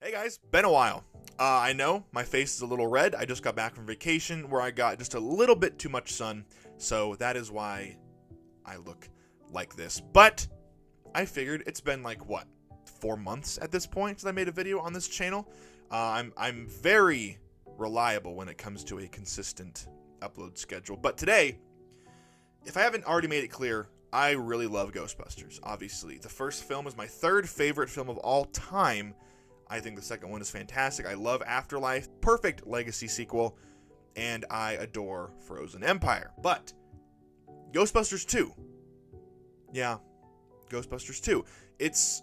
Hey guys, been a while. I know my face is a little red. I just got back from vacation where I got just a little bit too much sun, so that is why I look like this. But I figured it's been like, what, 4 months at this point since I made a video on this channel. I'm very reliable when it comes to a consistent upload schedule. But today, if I haven't already made it clear, I really love Ghostbusters, obviously. The first film is my third favorite film of all time. I think the second one is fantastic. I love Afterlife, perfect legacy sequel, and I adore Frozen Empire. But Ghostbusters 2. Yeah, Ghostbusters 2. It's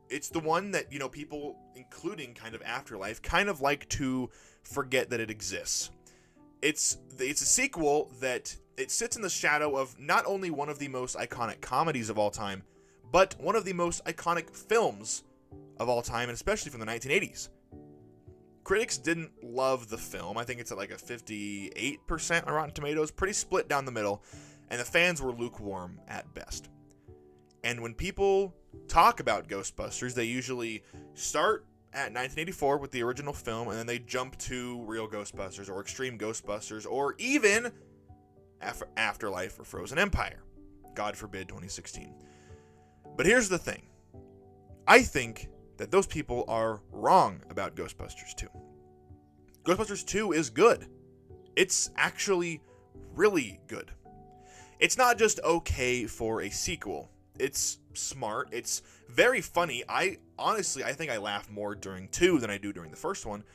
the one that, you know, people, including kind of Afterlife, kind of like to forget that it exists. It's a sequel that it sits in the shadow of not only one of the most iconic comedies of all time, but one of the most iconic films of all time, and especially from the 1980s. Critics didn't love the film. I think it's at like a 58% on Rotten Tomatoes, pretty split down the middle, and the fans were lukewarm at best. And when people talk about Ghostbusters, they usually start at 1984 with the original film, and then they jump to Real Ghostbusters or Extreme Ghostbusters or even Afterlife or Frozen Empire. God forbid 2016. But here's the thing. I think that those people are wrong about Ghostbusters 2. Ghostbusters 2 is good. It's actually really good. It's not just okay for a sequel. It's smart. It's very funny. I think I laughed more during 2 than I do during the first one.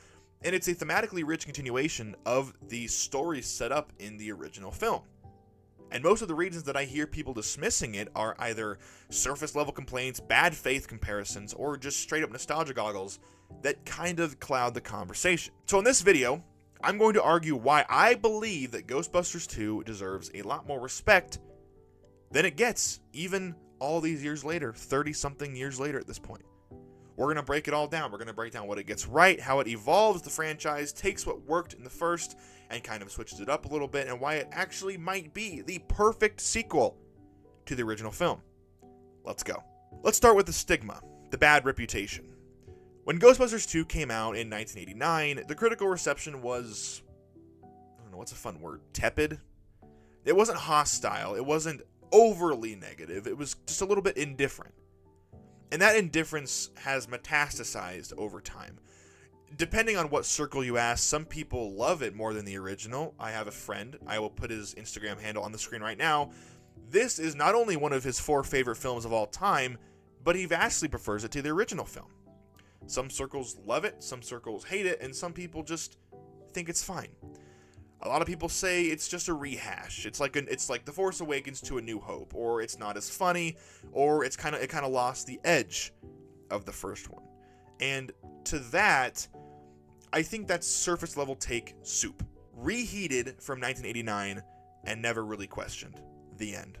And it's a thematically rich continuation of the story set up in the original film. And most of the reasons that I hear people dismissing it are either surface level complaints, bad faith comparisons, or just straight up nostalgia goggles that kind of cloud the conversation. So in this video, I'm going to argue why I believe that Ghostbusters 2 deserves a lot more respect than it gets, even all these years later, 30-something years later at this point. We're going to break it all down. We're going to break down what it gets right, how it evolves the franchise, takes what worked in the first, and kind of switches it up a little bit, and why it actually might be the perfect sequel to the original film. Let's go. Let's start with the stigma, the bad reputation. When Ghostbusters 2 came out in 1989, the critical reception was, I don't know, what's a fun word? Tepid? It wasn't hostile. It wasn't overly negative. It was just a little bit indifferent. And that indifference has metastasized over time. Depending on what circle you ask, some people love it more than the original. I have a friend, I will put his Instagram handle on the screen right now. This is not only one of his 4 favorite films of all time, but he vastly prefers it to the original film. Some circles love it, some circles hate it, and some people just think it's fine. A lot of people say it's just a rehash. It's like The Force Awakens to A New Hope, or it's not as funny, or it kind of lost the edge of the first one. And to that, I think that's surface level take soup. Reheated from 1989 and never really questioned. The end.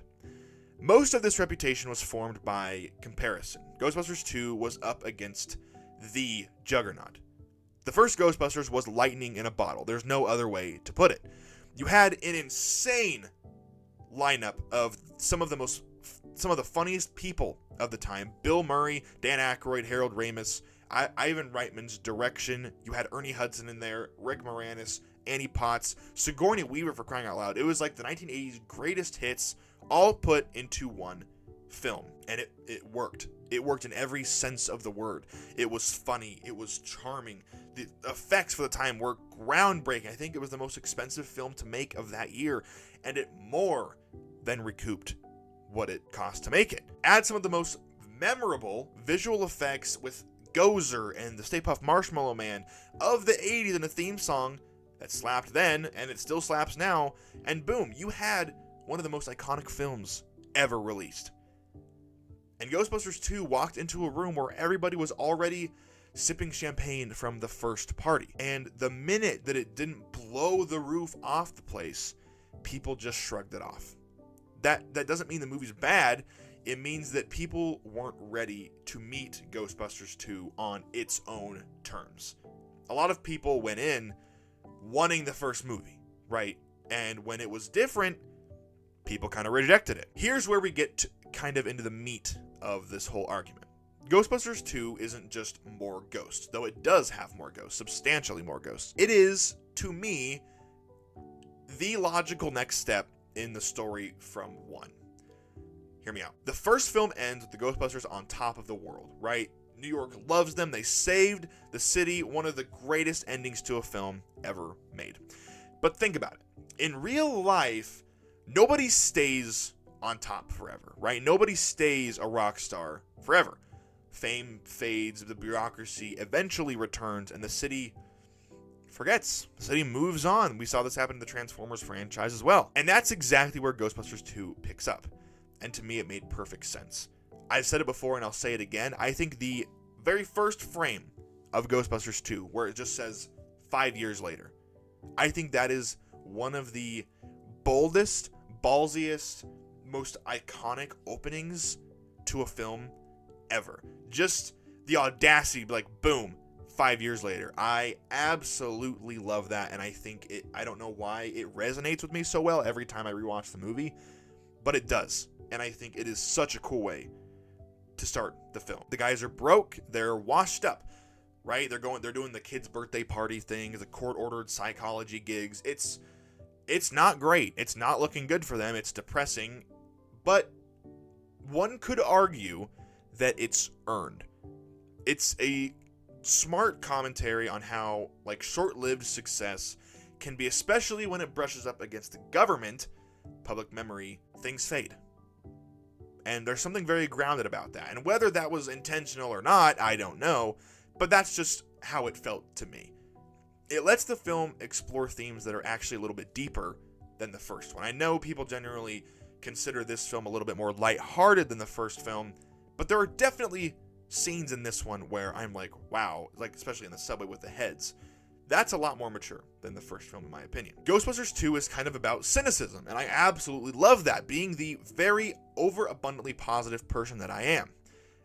Most of this reputation was formed by comparison. Ghostbusters 2 was up against the juggernaut. The first Ghostbusters was lightning in a bottle. There's no other way to put it. You had an insane lineup of some of the funniest people of the time. Bill Murray, Dan Aykroyd, Harold Ramis, Ivan Reitman's direction. You had Ernie Hudson in there, Rick Moranis, Annie Potts, Sigourney Weaver, for crying out loud. It was like the 1980s greatest hits all put into one film, and it worked. It worked in every sense of the word. It was funny. It was charming. The effects for the time were groundbreaking. I think it was the most expensive film to make of that year, and it more than recouped what it cost to make it. Add some of the most memorable visual effects with Gozer and the Stay Puft Marshmallow Man of the 80s in a theme song that slapped then, and it still slaps now, and boom, you had one of the most iconic films ever released. And Ghostbusters 2 walked into a room where everybody was already sipping champagne from the first party. And the minute that it didn't blow the roof off the place, people just shrugged it off. That doesn't mean the movie's bad. It means that people weren't ready to meet Ghostbusters 2 on its own terms. A lot of people went in wanting the first movie, right? And when it was different, people kind of rejected it. Here's where we get kind of into the meat of this whole argument. Ghostbusters 2 isn't just more ghosts, though it does have more ghosts, substantially more ghosts. It is, to me, the logical next step in the story from 1. Hear me out. The first film ends with the Ghostbusters on top of the world, right? New York loves them. They saved the city. One of the greatest endings to a film ever made. But think about it. In real life, nobody stays on top forever, right? Nobody stays a rock star forever. Fame fades, the bureaucracy eventually returns, and the city forgets. The city moves on. We saw this happen in the Transformers franchise as well. And that's exactly where Ghostbusters 2 picks up. And to me, it made perfect sense. I've said it before and I'll say it again. I think the very first frame of Ghostbusters 2, where it just says 5 years later, I think that is one of the boldest, ballsiest, most iconic openings to a film ever. Just the audacity, like, boom, 5 years later. I absolutely love that, and I think I don't know why it resonates with me so well every time I rewatch the movie, but it does. And I think it is such a cool way to start the film. The guys are broke, they're washed up, right? They're doing the kids' birthday party thing, the court-ordered psychology gigs. It's not great. It's not looking good for them. It's depressing, but one could argue that it's earned. It's a smart commentary on how, like, short-lived success can be, especially when it brushes up against the government, public memory, things fade. And there's something very grounded about that. And whether that was intentional or not, I don't know, but that's just how it felt to me. It lets the film explore themes that are actually a little bit deeper than the first one. I know people generally consider this film a little bit more lighthearted than the first film, but there are definitely scenes in this one where I'm like, wow, like especially in the subway with the heads. That's a lot more mature than the first film, in my opinion. Ghostbusters 2 is kind of about cynicism, and I absolutely love that, being the very overabundantly positive person that I am.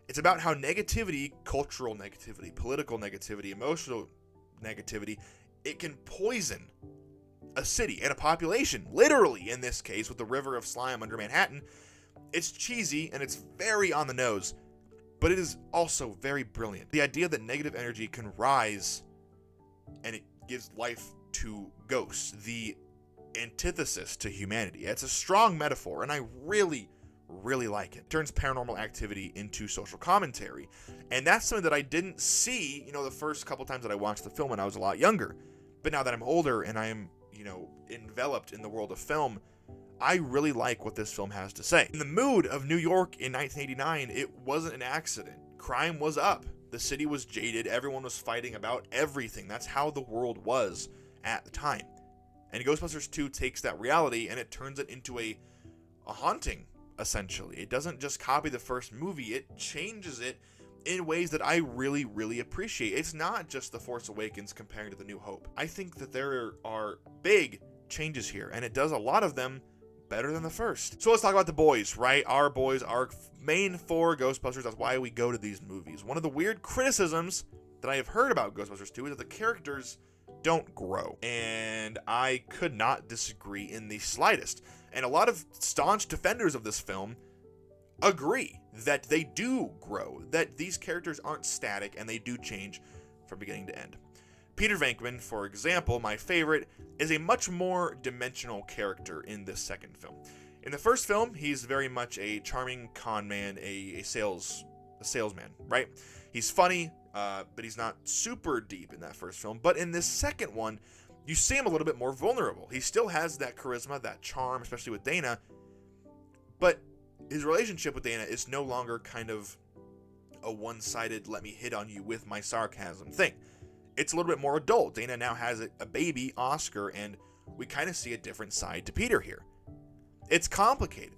It's about how negativity, cultural negativity, political negativity, emotional negativity, it can poison a city and a population, literally in this case with the river of slime under Manhattan. It's cheesy and it's very on the nose, but it is also very brilliant. The idea that negative energy can rise and it gives life to ghosts, the antithesis to humanity. It's a strong metaphor, and I really like it. It turns paranormal activity into social commentary, and that's something that I didn't see, the first couple times that I watched the film when I was a lot younger. But now that I'm older and I am, enveloped in the world of film, I really like what this film has to say. In the mood of New York in 1989, it wasn't an accident. Crime was up. The city was jaded. Everyone was fighting about everything. That's how the world was at the time. And Ghostbusters 2 takes that reality and it turns it into a haunting, essentially. It doesn't just copy the first movie. It changes it in ways that I really appreciate. It's not just The Force Awakens comparing to The New Hope. I think that there are big changes here, and it does a lot of them better than the first. So let's talk about the boys, right? Our boys are main for Ghostbusters. That's why we go to these movies. One of the weird criticisms that I have heard about Ghostbusters 2 is that the characters don't grow. And I could not disagree in the slightest. And a lot of staunch defenders of this film agree that they do grow, that these characters aren't static and they do change from beginning to end. Peter Venkman, for example, my favorite, is a much more dimensional character in this second film. In the first film, he's very much a charming con man, a salesman, right? He's funny, but he's not super deep in that first film. But in this second one, you see him a little bit more vulnerable. He still has that charisma, that charm, especially with Dana, but his relationship with Dana is no longer kind of a one-sided, let me hit on you with my sarcasm thing. It's a little bit more adult. Dana now has a baby, Oscar, and we kind of see a different side to Peter here. It's complicated.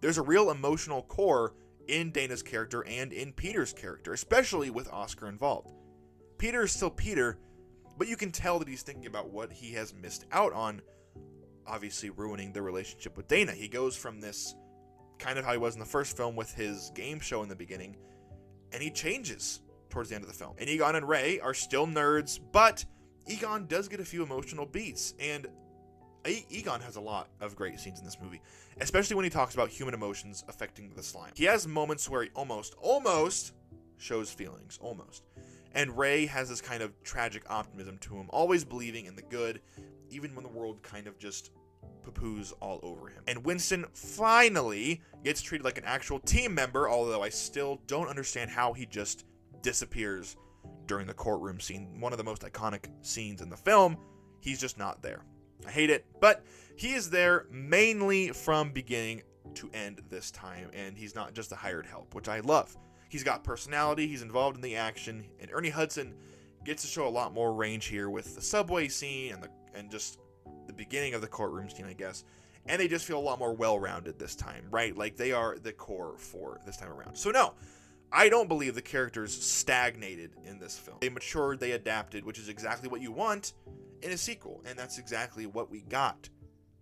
There's a real emotional core in Dana's character and in Peter's character, especially with Oscar involved. Peter is still Peter, but you can tell that he's thinking about what he has missed out on, obviously ruining the relationship with Dana. He goes from this kind of how he was in the first film with his game show in the beginning, and he changes towards the end of the film. And Egon and Ray are still nerds, but Egon does get a few emotional beats, and Egon has a lot of great scenes in this movie, especially when he talks about human emotions affecting the slime. He has moments where he almost shows feelings, almost. And Ray has this kind of tragic optimism to him, always believing in the good, even when the world kind of just poo-poos all over him. And Winston finally gets treated like an actual team member, although I still don't understand how he just disappears during the courtroom scene. One of the most iconic scenes in the film. He's just not there. I hate it, but he is there mainly from beginning to end this time, and he's not just a hired help, which I love. He's got personality, he's involved in the action, and Ernie Hudson gets to show a lot more range here with the subway scene and just the beginning of the courtroom scene, I guess. And they just feel a lot more well-rounded this time, right? Like they are the core for this time around. So no, I don't believe the characters stagnated in this film. They matured, they adapted, which is exactly what you want in a sequel, and that's exactly what we got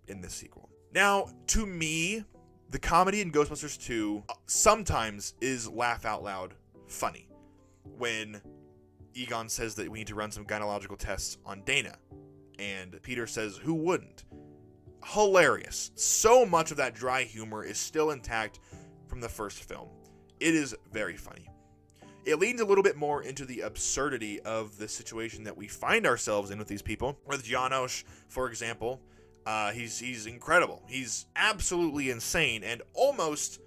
in this sequel. Now, to me, the comedy in Ghostbusters 2 sometimes is laugh out loud funny. When Egon says that we need to run some gynecological tests on Dana, and Peter says, who wouldn't? Hilarious. So much of that dry humor is still intact from the first film. It is very funny. It leans a little bit more into the absurdity of the situation that we find ourselves in with these people. With Janosz, for example, he's incredible. He's absolutely insane and almost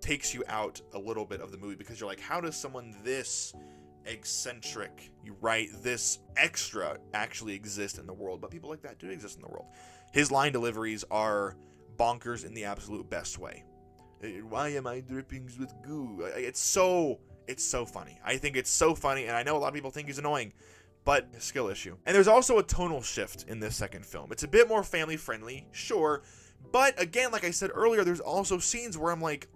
takes you out a little bit of the movie, because you're like, how does someone this eccentric, this extra actually exist in the world? But people like that do exist in the world. His line deliveries are bonkers in the absolute best way. Why am I dripping with goo? It's so funny. I think it's so funny, and I know a lot of people think he's annoying, but a skill issue. And there's also a tonal shift in this second film. It's a bit more family friendly, sure, but again, like I said earlier, there's also scenes where I'm like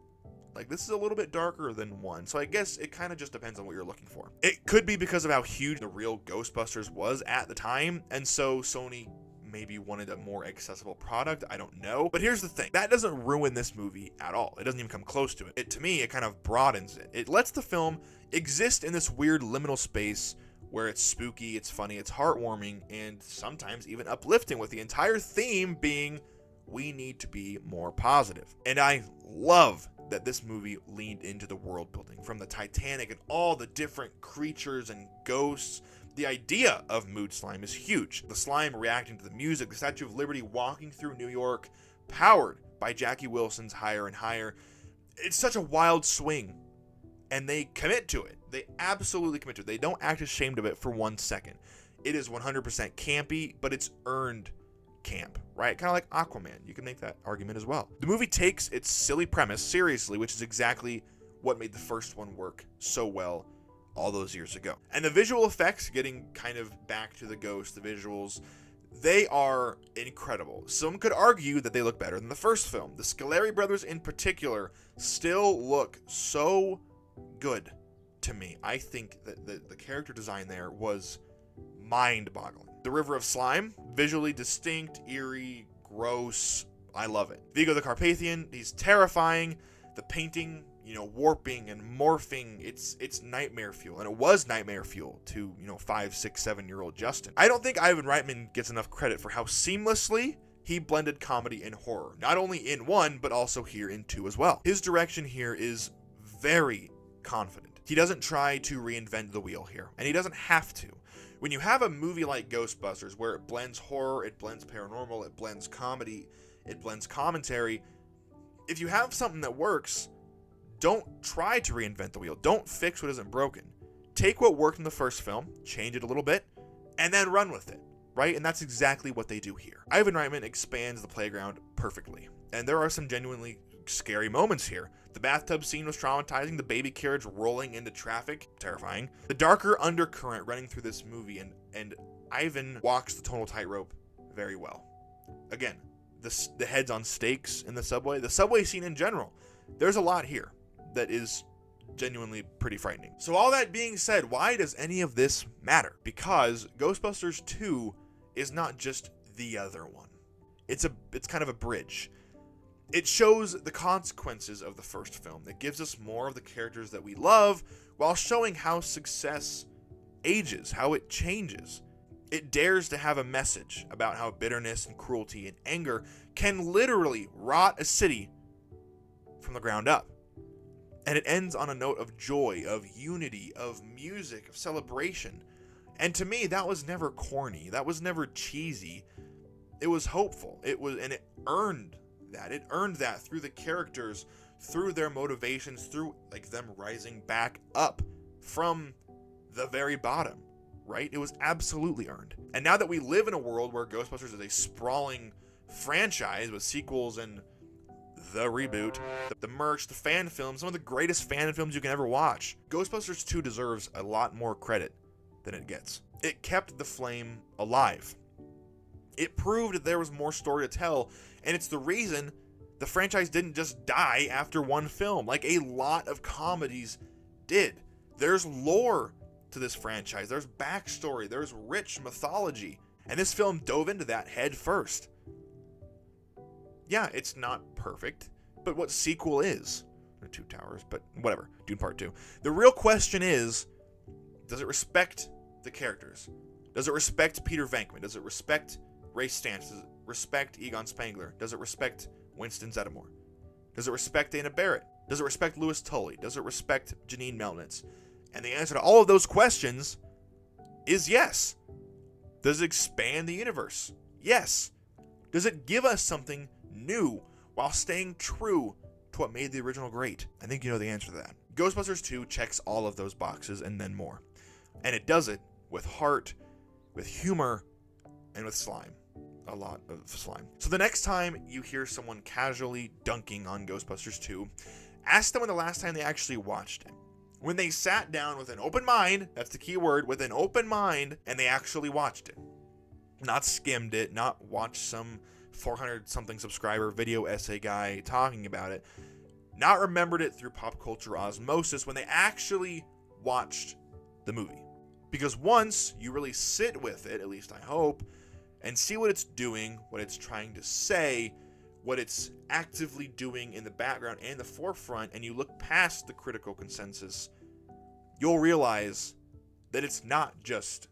this is a little bit darker than one. So I guess it kind of just depends on what you're looking for. It could be because of how huge the real Ghostbusters was at the time, and so Sony maybe wanted a more accessible product. I don't know. But here's the thing. That doesn't ruin this movie at all. It doesn't even come close to it. To me, it kind of broadens it. It lets the film exist in this weird liminal space where it's spooky, it's funny, it's heartwarming, and sometimes even uplifting, with the entire theme being, we need to be more positive. And I love that this movie leaned into the world building, from the Titanic and all the different creatures and ghosts. The idea of mood slime is huge. The slime reacting to the music, the Statue of Liberty walking through New York, powered by Jackie Wilson's Higher and Higher. It's such a wild swing, and they commit to it. They absolutely commit to it. They don't act ashamed of it for 1 second. It is 100% campy, but it's earned camp, right? Kind of like Aquaman. You can make that argument as well. The movie takes its silly premise seriously, which is exactly what made the first one work so well all those years ago. And the visual effects, getting kind of back to the ghost, the visuals, they are incredible. Some could argue that they look better than the first film. The Scoleri brothers in particular still look so good to me. I think that the character design there was mind-boggling. The River of Slime, visually distinct, eerie, gross. I love it. Vigo the Carpathian, he's terrifying. The painting, warping and morphing, it's nightmare fuel. And it was nightmare fuel to, 5, 6, 7-year-old Justin. I don't think Ivan Reitman gets enough credit for how seamlessly he blended comedy and horror. Not only in 1, but also here in 2 as well. His direction here is very confident. He doesn't try to reinvent the wheel here, and he doesn't have to. When you have a movie like Ghostbusters, where it blends horror, it blends paranormal, it blends comedy, it blends commentary, if you have something that works, don't try to reinvent the wheel. Don't fix what isn't broken. Take what worked in the first film, change it a little bit, and then run with it, right? And that's exactly what they do here. Ivan Reitman expands the playground perfectly, and there are some genuinely scary moments here. The bathtub scene was traumatizing, the baby carriage rolling into traffic, terrifying. The darker undercurrent running through this movie, and Ivan walks the tonal tightrope very well. Again, the heads on stakes in the subway scene in general, there's a lot here that is genuinely pretty frightening. So all that being said, why does any of this matter? Because Ghostbusters 2 is not just the other one. It's kind of a bridge. It shows the consequences of the first film. It gives us more of the characters that we love, while showing how success ages, how it changes. It dares to have a message about how bitterness and cruelty and anger can literally rot a city from the ground up. And it ends on a note of joy, of unity, of music, of celebration. And to me, that was never corny. That was never cheesy. It was hopeful. And it earned that. It earned that through the characters, through their motivations, through like them rising back up from the very bottom, right? It was absolutely earned. And now that we live in a world where Ghostbusters is a sprawling franchise with sequels and the reboot, the merch, the fan films, some of the greatest fan films you can ever watch, Ghostbusters 2 deserves a lot more credit than it gets. It kept the flame alive. It proved that there was more story to tell, and it's the reason the franchise didn't just die after one film, like a lot of comedies did. There's lore to this franchise, there's backstory, there's rich mythology, and this film dove into that head first. Yeah, it's not perfect, but what sequel is? The Two Towers, but whatever, Dune Part 2. The real question is, does it respect the characters? Does it respect Peter Venkman? Does it respect Ray Stantz? Does it respect Egon Spengler? Does it respect Winston Zeddemore? Does it respect Dana Barrett? Does it respect Louis Tully? Does it respect Janine Melnitz? And the answer to all of those questions is yes. Does it expand the universe? Yes. Does it give us something new while staying true to what made the original great? I think you know the answer to that. Ghostbusters 2 checks all of those boxes and then more. And it does it with heart, with humor, and with slime. A lot of slime. So the next time you hear someone casually dunking on Ghostbusters 2, ask them when the last time they actually watched it. When they sat down with an open mind, that's the key word, with an open mind, and they actually watched it. Not skimmed it, not watched some 400-something subscriber video essay guy talking about it. Not remembered it through pop culture osmosis when they actually watched the movie. Because once you really sit with it, at least I hope, and see what it's doing, what it's trying to say, what it's actively doing in the background and the forefront, and you look past the critical consensus, you'll realize that it's not just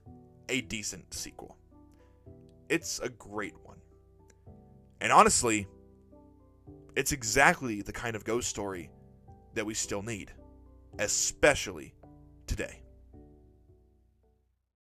a decent sequel. It's a great one. And honestly, it's exactly the kind of ghost story that we still need, especially today.